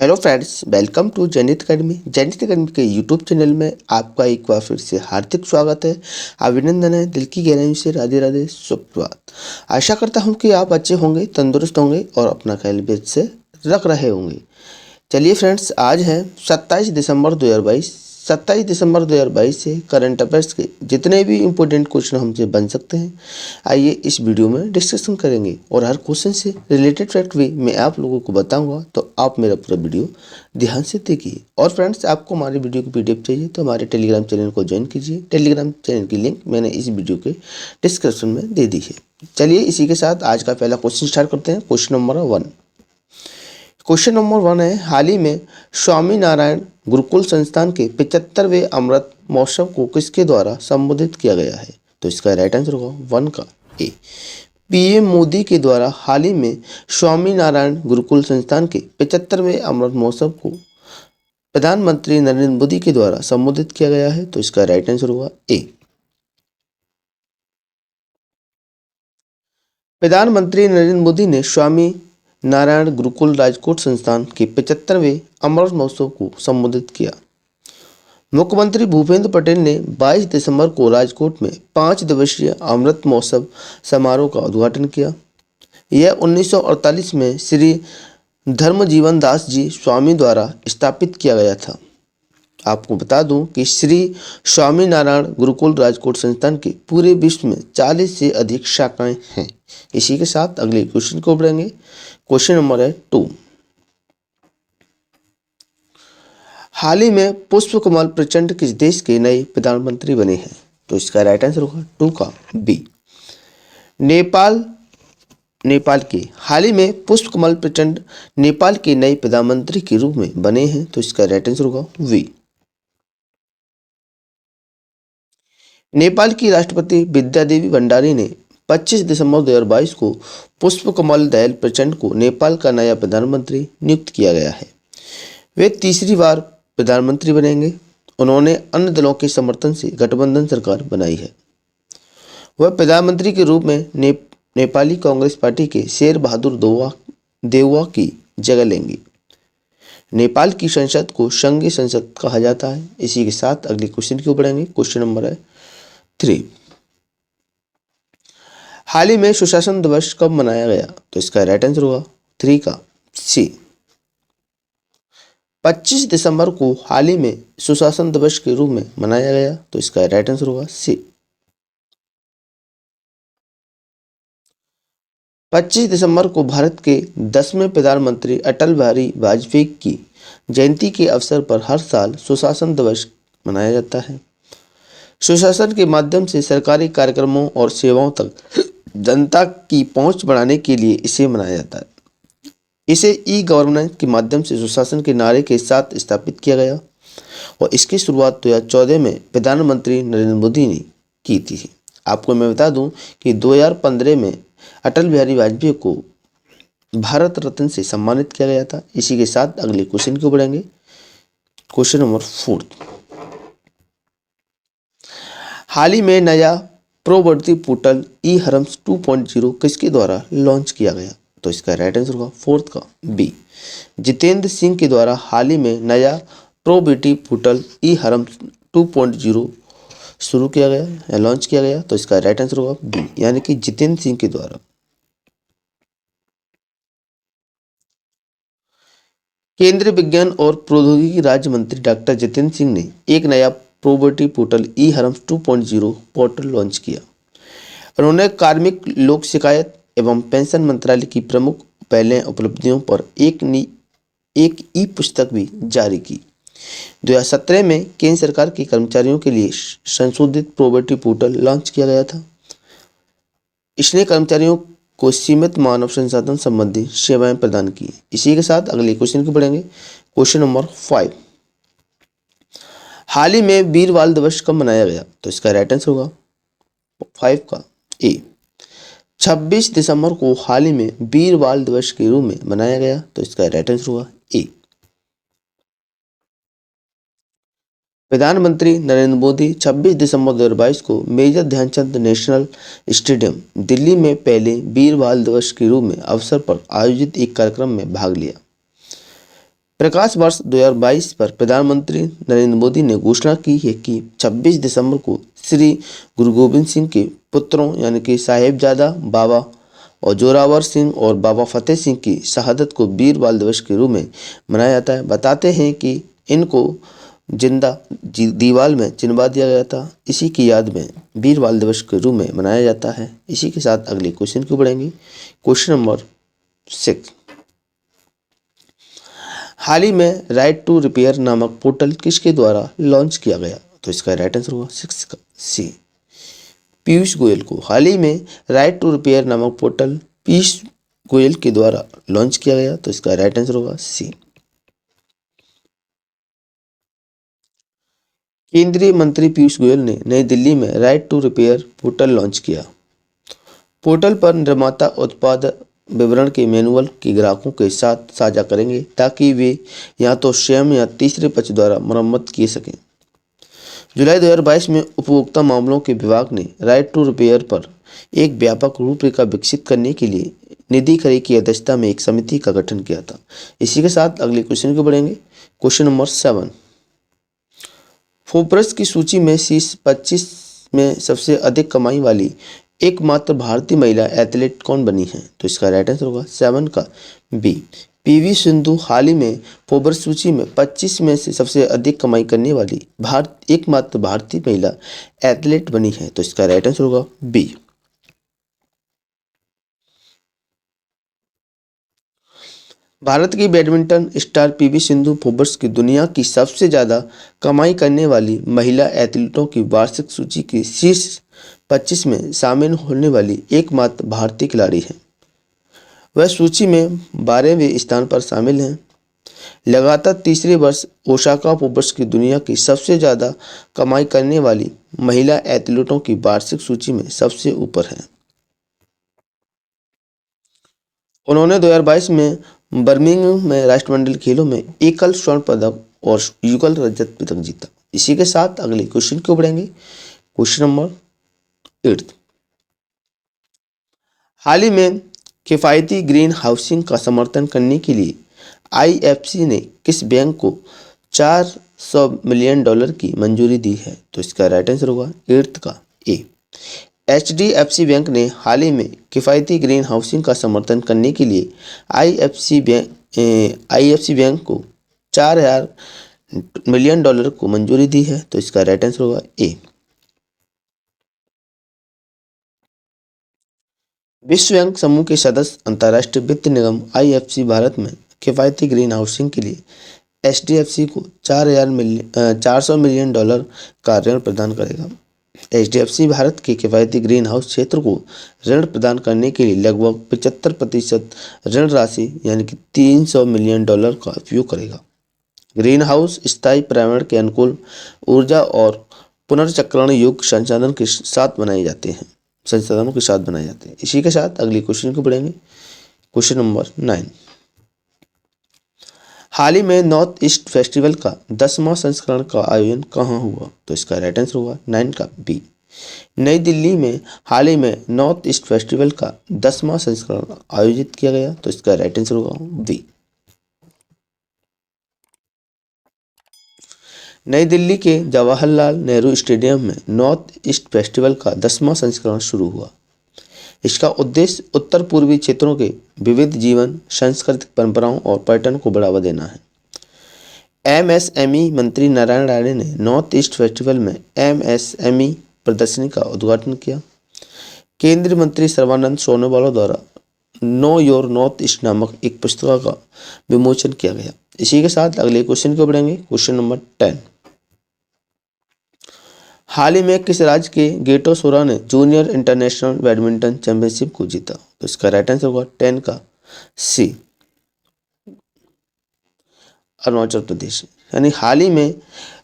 Hello friends, welcome to Jainit Academy. Jainit Academy के YouTube channel में आपका एक बार फिर से हार्दिक स्वागत है, अभिनंदन है। दिल की गहराइयों से राधे राधे, सुप्रभात। आशा करता हूं कि आप अच्छे होंगे, तंदुरुस्त होंगे और अपना ख्याल भी से रख रहे होंगे। चलिए फ्रेंड्स, आज है 27 दिसंबर 2022। 27 दिसंबर 2022 से करंट अफेयर्स के जितने भी इम्पोर्टेंट क्वेश्चन हमसे बन सकते हैं, आइए इस वीडियो में डिस्कशन करेंगे। और हर क्वेश्चन से रिलेटेड फैक्ट भी मैं आप लोगों को बताऊंगा, तो आप मेरा पूरा वीडियो ध्यान से देखिए। और फ्रेंड्स, आपको हमारे वीडियो की पीडीएफ चाहिए तो हमारे टेलीग्राम चैनल को ज्वाइन कीजिए। टेलीग्राम चैनल की लिंक मैंने इस वीडियो के डिस्क्रिप्शन में दे दी है। चलिए इसी के साथ आज का पहला क्वेश्चन स्टार्ट करते हैं। क्वेश्चन नंबर 1 है, हाल ही में स्वामी नारायण गुरुकुल संस्थान के 75वें अमृत महोत्सव को किसके द्वारा संबोधित किया गया है? तो इसका राइट आंसर होगा 1 का ए, पीएम मोदी के द्वारा हाल ही में स्वामी नारायण गुरुकुल संस्थान के 75वें अमृत महोत्सव को प्रधानमंत्री नरेंद्र मोदी के द्वारा संबोधित किया गया है। तो इसका राइट आंसर होगा ए। प्रधानमंत्री नरेंद्र मोदी ने स्वामी नारायण गुरुकुल राजकोट संस्थान के 75वें अमृत महोत्सव को संबोधित किया। मुख्यमंत्री भूपेंद्र पटेल ने 22 दिसंबर को राजकोट में 5 दिवसीय अमृत महोत्सव समारोह का उद्घाटन किया। यह 1948 में श्री धर्मजीवन दास जी स्वामी द्वारा स्थापित किया गया था। आपको बता दूं कि श्री स्वामी नारायण गुरुकुल राजकोट संस्थान के पूरे विश्व में 40 से अधिक शाखाएं हैं। इसी के साथ अगले क्वेश्चन को बढ़ेंगे। क्वेश्चन नंबर है 2। हाल ही में पुष्प कमल प्रचंड किस देश के नए प्रधानमंत्री बने हैं? तो इसका राइट आंसर होगा 2 का बी, नेपाल के हाल ही में पुष्प कमल प्रचंड नेपाल के नए प्रधानमंत्री के रूप में बने हैं। तो इसका राइट आंसर होगा वी। नेपाल की राष्ट्रपति विद्यादेवी भंडारी ने 25 दिसंबर 2022 को पुष्प कमल दयाल प्रचंड को नेपाल का नया प्रधानमंत्री नियुक्त किया गया है। वे तीसरी बार प्रधानमंत्री बनेंगे। उन्होंने अन्य दलों के समर्थन से गठबंधन सरकार बनाई है। वह प्रधानमंत्री के रूप में नेपाली कांग्रेस पार्टी के शेर बहादुर देउवा की जगह लेंगे। नेपाल की संसद को संघीय संसद कहा जाता है। इसी के साथ अगले क्वेश्चन की ओर बढ़ेंगे। क्वेश्चन नंबर है 3। हाल ही में सुशासन दिवस कब मनाया गया? तो इसका राइट आंसर होगा 3 का सी। 25 दिसंबर को हाल ही में सुशासन दिवस के रूप में मनाया गया। तो इसका राइट आंसर होगा सी। 25 दिसंबर को भारत के 10वें प्रधानमंत्री अटल बिहारी वाजपेयी की जयंती के अवसर पर हर साल सुशासन दिवस मनाया जाता है। सुशासन के माध्यम से सरकारी कार्यक्रमों और सेवाओं तक जनता की पहुंच बढ़ाने के लिए इसे मनाया जाता है। इसे ई गवर्नेंस के माध्यम से सुशासन के नारे के साथ स्थापित किया गया और इसकी शुरुआत 2014 में प्रधानमंत्री नरेंद्र मोदी ने की थी। आपको मैं बता दूं कि 2015 में अटल बिहारी वाजपेयी को भारत रत्न से सम्मानित किया गया था। इसी के साथ अगले क्वेश्चन को बढ़ेंगे। Question number 4। हाल ही में नया प्रवर्ती पोर्टल ई हरम्स 2.0 किसके द्वारा लॉन्च किया गया? तो इसका राइट आंसर होगा 4 का बी, जितेंद्र सिंह के द्वारा हाल ही में नया प्रोबेटी पोर्टल ई हरम्स 2.0 शुरू किया गया या लॉन्च किया गया। तो इसका राइट आंसर होगा बी, यानी कि जितेंद्र सिंह के द्वारा। केंद्रीय विज्ञान और प्रौद्योगिकी राज्य मंत्री डॉक्टर जितेंद्र सिंह ने एक नया प्रोबेटी पोर्टल ई हरम्स 2.0 पोर्टल लॉन्च किया। उन्होंने कार्मिक लोक शिकायत एवं पेंशन मंत्रालय की प्रमुख पहले उपलब्धियों पर एक ई पुस्तक भी जारी की। 2017 में केंद्र सरकार के कर्मचारियों के लिए संशोधित प्रोबेटी पोर्टल लॉन्च किया गया था। इसने कर्मचारियों को सीमित मानव संसाधन संबंधी सेवाएं प्रदान की। इसी के साथ अगले क्वेश्चन की बढ़ेंगे। Question number 5। हाल ही में वीर बाल दिवस कब मनाया गया? तो इसका राइट आंसर होगा 5 का ए, 26 दिसंबर को हाल ही में वीर बाल दिवस के रूप में मनाया गया। तो इसका राइट आंसर होगा ए। प्रधानमंत्री नरेंद्र मोदी 26 दिसंबर 2022 को Major Dhyanchand National Stadium Delhi में पहले वीर बाल दिवस के रूप में अवसर पर आयोजित एक कार्यक्रम में भाग लिया। प्रकाश वर्ष 2022 पर प्रधानमंत्री नरेंद्र मोदी ने घोषणा की है कि 26 दिसंबर को श्री गुरु गोबिंद सिंह के पुत्रों यानी कि साहिबजादा बाबा और जोरावर सिंह और बाबा फतेह सिंह की शहादत को वीर बाल दिवस के रूप में मनाया जाता है। बताते हैं कि इनको जिंदा दीवार में चिनवा दिया गया था। इसी की याद में वीर बाल दिवस के रूप में मनाया जाता है। इसी के साथ अगले क्वेश्चन को बढ़ेंगे। क्वेश्चन नंबर 6, हाल ही में राइट टू रिपेयर नामक पोर्टल किसके द्वारा लॉन्च किया गया? तो इसका राइट आंसर होगा 6 का सी, पीयूष गोयल को। हाल ही में राइट टू रिपेयर नामक पोर्टल पीयूष गोयल के द्वारा लॉन्च किया गया। तो इसका राइट आंसर होगा सी। केंद्रीय मंत्री पीयूष गोयल ने नई दिल्ली में right to repair portal launch किया। पोर्टल पर निर्माता उत्पाद विवरण के मैनुअल की ग्राहकों के साथ साझा करेंगे ताकि वे या तो स्वयं या तीसरे पक्ष द्वारा मरम्मत किए सकें। जुलाई 2022 में उपभोक्ता मामलों के विभाग ने राइट टू रिपेयर पर एक व्यापक रूपरेखा विकसित करने के लिए निधि खरे की अध्यक्षता में एक समिति का गठन किया था। इसी के साथ अगले क्वेश्चन को बढ़ेंगे। क्वेश्चन नंबर 7, फोर्ब्स की सूची में शीर्ष 25 में सबसे अधिक कमाई वाली एकमात्र भारतीय महिला एथलीट कौन बनी है? तो इसका राइट आंसर होगा 7 का बी, पीवी सिंधु हाल ही में फोर्ब्स सूची में 25 में से सबसे अधिक कमाई करने वाली एकमात्र भारतीय महिला एथलीट बनी है। तो इसका राइट आंसर होगा बी। भारत की badminton star PV Sindhu Forbes की दुनिया की सबसे ज़्यादा कमाई करने वाली महिला एथलीटों की वार्षिक सूची की शीर्ष 25 में शामिल होने वाली एकमात्र भारतीय खिलाड़ी हैं। वह सूची में 12वें स्थान पर शामिल हैं। लगातार तीसरे वर्ष ओसाका फोर्ब्स की दुनिया की सबसे ज़्यादा कमाई करने वाली महिला एथलीटों की वार्षिक सूची में सबसे ऊपर हैं। उन्होंने 2022 में बर्मिंघम में राष्ट्रमंडल खेलों में एकल स्वर्ण पदक और युगल रजत पदक जीता। इसी के साथ अगले क्वेश्चन को बढ़ेंगे। क्वेश्चन नंबर 8, हाल ही में किफ़ायती ग्रीन हाउसिंग का समर्थन करने के लिए आईएफसी ने किस बैंक को $400 मिलियन की मंजूरी दी है? तो इसका राइट आंसर होगा 8 का ए, एचडीएफसी बैंक ने हाल ही में किफ़ायती ग्रीन हाउसिंग का समर्थन करने के लिए आईएफसी बैंक को $4,000 मिलियन को मंजूरी दी है। तो इसका राइट आंसर होगा ए। विश्व बैंक समूह के सदस्य अंतर्राष्ट्रीय वित्त निगम आईएफसी भारत में किफ़ायती ग्रीन हाउसिंग के लिए एचडीएफसी को $400 मिलियन का ऋण प्रदान करेगा। एचडीएफसी भारत के किफ़ायती ग्रीन हाउस क्षेत्र को ऋण प्रदान करने के लिए लगभग 75% ऋण राशि यानी कि $300 मिलियन का उपयोग करेगा। ग्रीन हाउस स्थायी पर्यावरण के अनुकूल ऊर्जा और पुनर्चक्रण योग्य संसाधनों के साथ बनाए जाते हैं। इसी के साथ अगले क्वेश्चन को बढ़ेंगे। क्वेश्चन नंबर 9, हाल ही में नॉर्थ ईस्ट फेस्टिवल का 10वां संस्करण का आयोजन कहाँ हुआ? तो इसका राइट आंसर होगा 9 का बी, नई दिल्ली में हाल ही में नॉर्थ ईस्ट फेस्टिवल का 10वां संस्करण आयोजित किया गया। तो इसका राइट आंसर होगा बी। नई दिल्ली के जवाहरलाल नेहरू स्टेडियम में नॉर्थ ईस्ट फेस्टिवल का 10वां संस्करण शुरू हुआ। इसका उद्देश्य उत्तर पूर्वी क्षेत्रों के विविध जीवन, सांस्कृतिक परंपराओं और पर्यटन को बढ़ावा देना है। एमएसएमई मंत्री नारायण राणे ने नॉर्थ ईस्ट फेस्टिवल में एमएसएमई प्रदर्शनी का उद्घाटन किया। केंद्रीय मंत्री सर्बानंद सोनोवाल द्वारा नो योर नॉर्थ ईस्ट नामक एक पुस्तिका का विमोचन किया गया। इसी के साथ अगले क्वेश्चन को बढ़ेंगे। क्वेश्चन नंबर 10, हाल ही में किस राज्य के गेटो सोरा ने जूनियर इंटरनेशनल बैडमिंटन चैंपियनशिप को जीता? तो इसका राइट आंसर होगा 10 का सी, अरुणाचल प्रदेश। यानी हाल ही में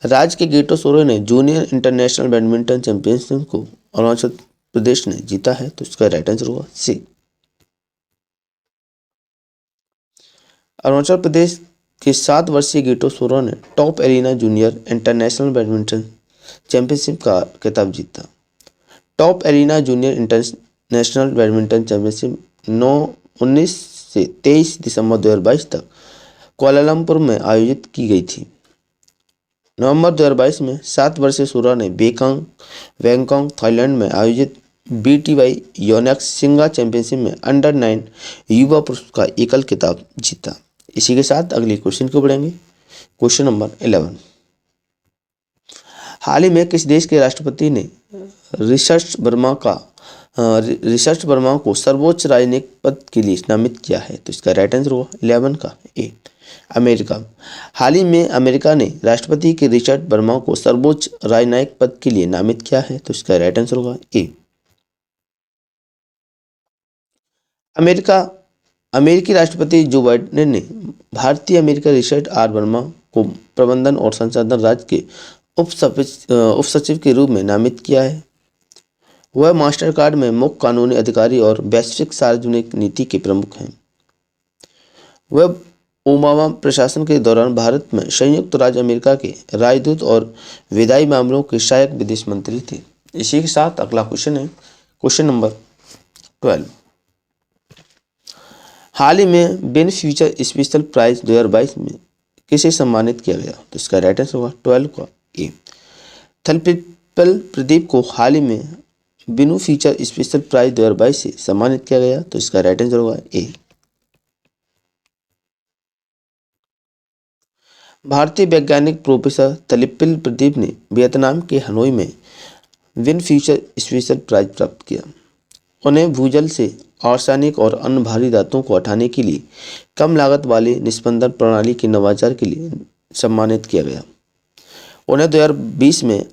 राज्य के गेटो सोरा ने जूनियर इंटरनेशनल बैडमिंटन चैंपियनशिप को अरुणाचल प्रदेश ने जीता है। तो इसका राइट आंसर होगा सी। अरुणाचल प्रदेश के 7 वर्षीय गेटो सोरा ने top arena junior international badminton championship का खिताब जीता। Top arena junior international badminton championship 19 से 23 दिसंबर 2022 तक कुआलालंपुर में आयोजित की गई थी। नवंबर 2022 में 7 वर्षीय सूरा ने बैंकॉक थाईलैंड में आयोजित BTY योनेक्स सिंगा चैंपियनशिप में अंडर-9 युवा पुरुष का एकल खिताब जीता। इसी के साथ अगले क्वेश्चन को बढ़ेंगे। Question number 11। हाल ही में किस देश के राष्ट्रपति ने रिचर्ड वर्मा को सर्वोच्च राजनयिक पद के लिए नामित किया है? तो इसका राइट आंसर होगा 11 का ए, अमेरिका। हाल ही में अमेरिका ने राष्ट्रपति के रिचर्ड वर्मा को सर्वोच्च राजनयिक पद के लिए नामित किया है। तो इसका राइट आंसर होगा ए, अमेरिका। अमेरिकी राष्ट्रपति जो बाइडेन ने भारतीय अमेरिका रिचर्ड आर वर्मा को प्रबंधन और संसाधन राज्य के उप सचिव के रूप में नामित किया है। वह मास्टर कार्ड में मुख्य कानूनी अधिकारी और वैश्विक सार्वजनिक नीति के प्रमुख हैं। वह ओबामा प्रशासन के दौरान भारत में संयुक्त राज्य अमेरिका के राजदूत और विधायी मामलों के सहायक विदेश मंत्री थे। इसी के साथ अगला क्वेश्चन है क्वेश्चन नंबर 12। हाल ही में बिन फ्यूचर स्पेशल प्राइज 2022 में किसे सम्मानित किया गया? तो इसका राइट आंसर होगा 12 का ए, थलपिप्पल प्रदीप को हाल ही में बिनु फ्यूचर स्पेशल प्राइज 2022 से सम्मानित किया गया। तो इसका राइट आंसर होगा ए, भारतीय वैज्ञानिक प्रोफेसर थलपिप्पल प्रदीप ने वियतनाम के हनोई में विन फ्यूचर स्पेशल प्राइज प्राप्त किया। उन्हें भूजल से आर्सेनिक और अन्य भारी धातुओं को हटाने के लिए कम लागत वाली निस्पंदन प्रणाली के नवाचार के लिए सम्मानित किया गया। उन्हें 2020 में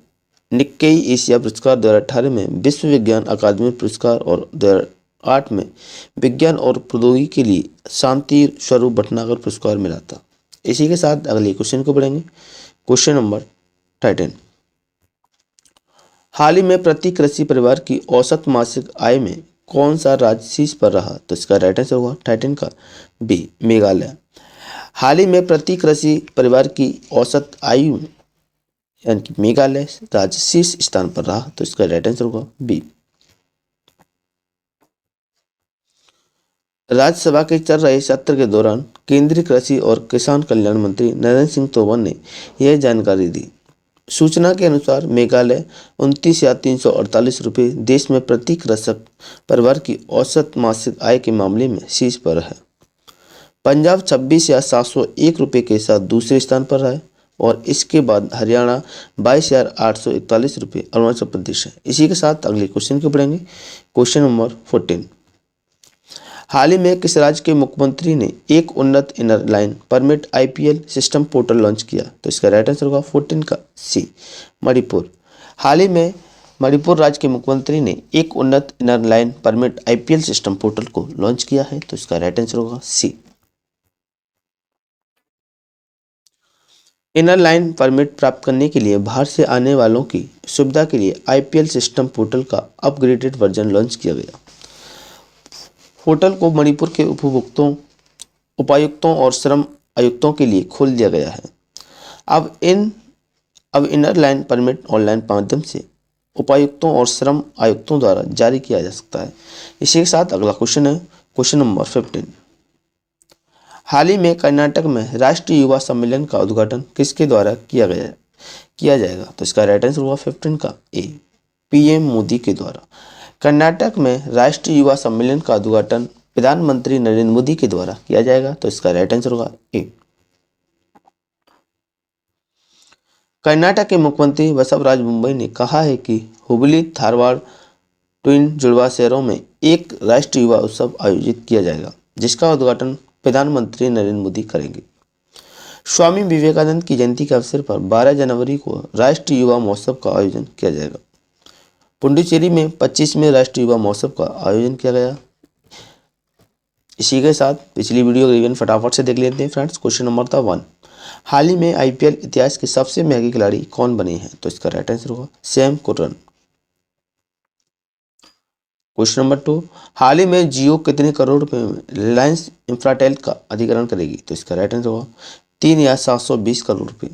निक्केई एशिया पुरस्कार, 2018 में विश्व विज्ञान अकादमी पुरस्कार और 2008 में विज्ञान और प्रौद्योगिकी के लिए शांति स्वरूप भटनागर पुरस्कार मिला था। इसी के साथ अगले क्वेश्चन को बढ़ेंगे। Question number 13। हाल ही में प्रति कृषि परिवार की औसत मासिक आय में कौन सा राज्य शीर्ष पर रहा? तो इसका राइट आंसर होगा 13 का बी, मेघालय। हाल ही में प्रति कृषि परिवार की औसत आयु यानी कि मेघालय राज्य शीर्ष स्थान पर रहा। तो इसका राइट आंसर होगा बी। राज्यसभा के चल रहे सत्र के दौरान केंद्रीय कृषि और किसान कल्याण मंत्री नरेंद्र सिंह तोमर ने यह जानकारी दी। सूचना के अनुसार मेघालय 29,348 रुपये देश में प्रति कृषक परिवार की औसत मासिक आय के मामले में शीर्ष पर है। पंजाब 26,701 रुपये के साथ दूसरे स्थान पर है और इसके बाद हरियाणा 22,841 रुपये, अरुणाचल प्रदेश है। इसी के साथ अगले क्वेश्चन को पढ़ेंगे। Question number 14। हाल ही में किस राज्य के मुख्यमंत्री ने एक उन्नत inner line permit IPL system portal launch किया? तो इसका राइट आंसर होगा 14 का सी, मणिपुर। हाल ही में मणिपुर राज्य के मुख्यमंत्री ने एक उन्नत inner line permit IPL system portal को लॉन्च किया है। तो इसका राइट आंसर होगा सी। इनर लाइन परमिट प्राप्त करने के लिए बाहर से आने वालों की सुविधा के लिए IPL सिस्टम पोर्टल का अपग्रेडेड वर्जन लॉन्च किया गया। पोर्टल को मणिपुर के उपायुक्तों और श्रम आयुक्तों के लिए खोल दिया गया है। अब इनर लाइन परमिट ऑनलाइन माध्यम से उपायुक्तों और श्रम आयुक्तों द्वारा जारी किया जा सकता है। इसी के साथ अगला क्वेश्चन है क्वेश्चन नंबर 15। हाल ही में कर्नाटक में राष्ट्रीय युवा सम्मेलन का उद्घाटन किसके द्वारा किया जाएगा? तो इसका राइट आंसर होगा 15 का ए, PM मोदी के द्वारा। कर्नाटक में राष्ट्रीय युवा सम्मेलन का उद्घाटन प्रधानमंत्री नरेंद्र मोदी के द्वारा किया जाएगा। तो इसका राइट आंसर होगा ए। कर्नाटक के मुख्यमंत्री बसवराज बोम्मई ने कहा है कि हुबली धारवाड़ ट्विन जुड़वा शहरों में एक राष्ट्रीय युवा उत्सव आयोजित किया जाएगा, जिसका उद्घाटन प्रधानमंत्री नरेंद्र मोदी करेंगे। स्वामी विवेकानंद की जयंती के अवसर पर 12 जनवरी को राष्ट्रीय युवा महोत्सव का आयोजन किया जाएगा। पुडुचेरी में 25वें राष्ट्रीय युवा महोत्सव का आयोजन किया गया। इसी के साथ पिछली वीडियो रिवीजन फटाफट से देख लेते हैं फ्रेंड्स। क्वेश्चन नंबर था 1। हाल ही में IPL इतिहास के सबसे महंगे खिलाड़ी कौन बने हैं? तो इसका राइट आंसर होगा सैम कुरन। Question number 2। हाल ही में जियो कितने करोड़ रुपए में रिलायंस इंफ्राटेल का अधिग्रहण करेगी? तो इसका राइट आंसर होगा 3,720 करोड़ रुपए।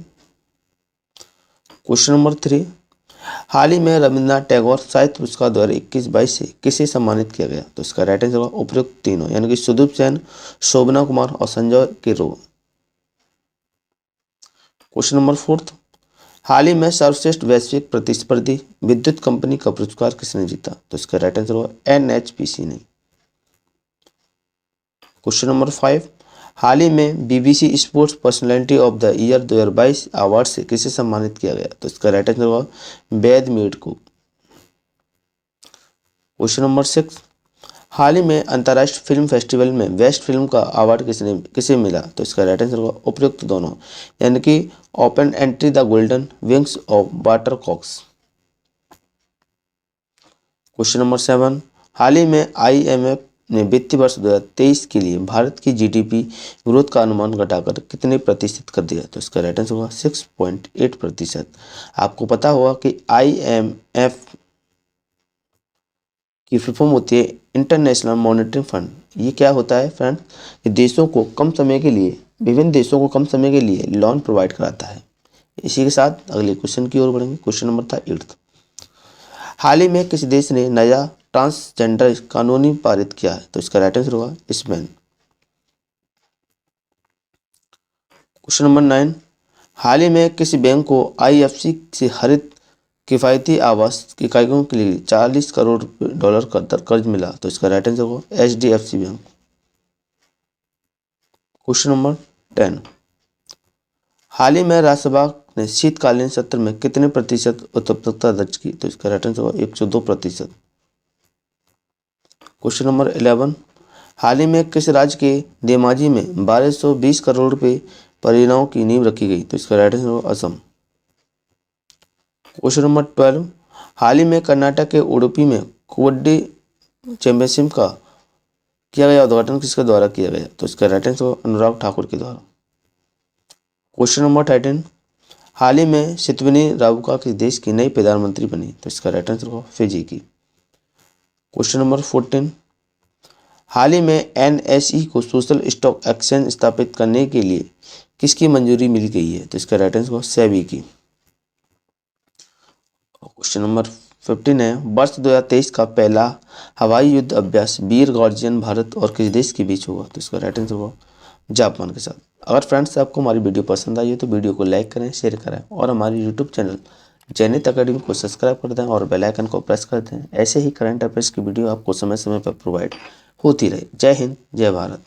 Question number 3। हाल ही में रविन्द्रनाथ टैगोर साहित्य पुरस्कार 2021-22 से किसे सम्मानित किया गया? तो इसका राइट आंसर होगा उपयुक्त तीनों, यानी कि सुदीप सेन, शोभना कुमार और संजय केरो। क्वेश्चन नंबर 4, हाल ही में सर्वश्रेष्ठ वैश्विक प्रतिस्पर्धी विद्युत कंपनी का पुरस्कार किसने जीता? तो इसका राइट आंसर होगा एनएचपीसी ने। क्वेश्चन नंबर 5, हाल ही में BBC sports personality of the year 2022 award से किसे सम्मानित किया गया? तो इसका राइट आंसर होगा वेद मीड को। क्वेश्चन नंबर 6, हाल ही में अंतर्राष्ट्रीय फिल्म फेस्टिवल में बेस्ट फिल्म का अवार्ड किसे मिला? तो इसका राइट आंसर होगा उपयुक्त दोनों, यानी कि open entry the golden wings of water cocks. Question number 7, हाल ही में आईएमएफ ने वित्तीय वर्ष 2023 के लिए भारत की जीडीपी ग्रोथ का अनुमान घटाकर कितने प्रतिशत कर दिया? तो इसका राइट आंसर होगा 6.8%। आपको पता होगा कि आईएमएफ की फुल फॉर्म होती है इंटरनेशनल मॉनेटरी फंड। ये क्या होता है फ्रेंड, कि देशों को कम समय के लिए, विभिन्न देशों को कम समय के लिए लोन प्रोवाइड कराता है। इसी के साथ अगले क्वेश्चन की ओर बढ़ेंगे। क्वेश्चन नंबर था 8, हाल ही में किस देश ने नया ट्रांसजेंडर कानूनी पारित किया है? तो इसका राइट आंसर होगा स्पेन। क्वेश्चन नंबर 9, हाल ही में किसी बैंक को आईएफसी से हरित किफ़ायती आवास इकाइयों के लिए 40 करोड़ डॉलर का कर्ज मिला? तो इसका राइट आंसर होगा एचडीएफसी बैंक। क्वेश्चन नंबर 10, हाल ही में राज्यसभा ने शीतकालीन सत्र में कितने प्रतिशत उत्पादकता दर्ज की? तो इसका राइट आंसर होगा 102%। क्वेश्चन नंबर 11, हाल ही में किस राज्य के धेमाजी में 1220 करोड़ रुपए परियोजनाओं की नींव रखी गई? तो इसका राइट आंसर होगा असम। क्वेश्चन नंबर 12, हाल ही में कर्नाटक के उडुपी में कबड्डी चैंपियनशिप का किया गया उद्घाटन किसके द्वारा किया गया? तो इसका राइट आंसर होगा अनुराग ठाकुर के द्वारा। क्वेश्चन नंबर 13, हाल ही में सितवनी राबुका किस देश की नई प्रधानमंत्री बनी? तो इसका राइट आंसर होगा फिजी की। क्वेश्चन नंबर 14, हाल ही में एनएसई को सोशल स्टॉक एक्सचेंज स्थापित करने के लिए किसकी मंजूरी मिल गई है? तो इसका राइट आंसर होगा सेबी की। क्वेश्चन नंबर 15 है, वर्ष 2023 का पहला हवाई युद्ध अभ्यास वीर गार्जियन भारत और किस देश के बीच होगा? तो इसका राइट आंसर होगा जापान के साथ। अगर फ्रेंड्स आपको हमारी वीडियो पसंद आई है तो वीडियो को लाइक करें, शेयर करें और हमारे यूट्यूब चैनल जेनिथ अकेडमी को सब्सक्राइब कर दें और बेल आइकन को प्रेस कर दें। ऐसे ही करंट अफेयर्स की वीडियो आपको समय समय पर प्रोवाइड होती रहे। जय हिंद, जय भारत।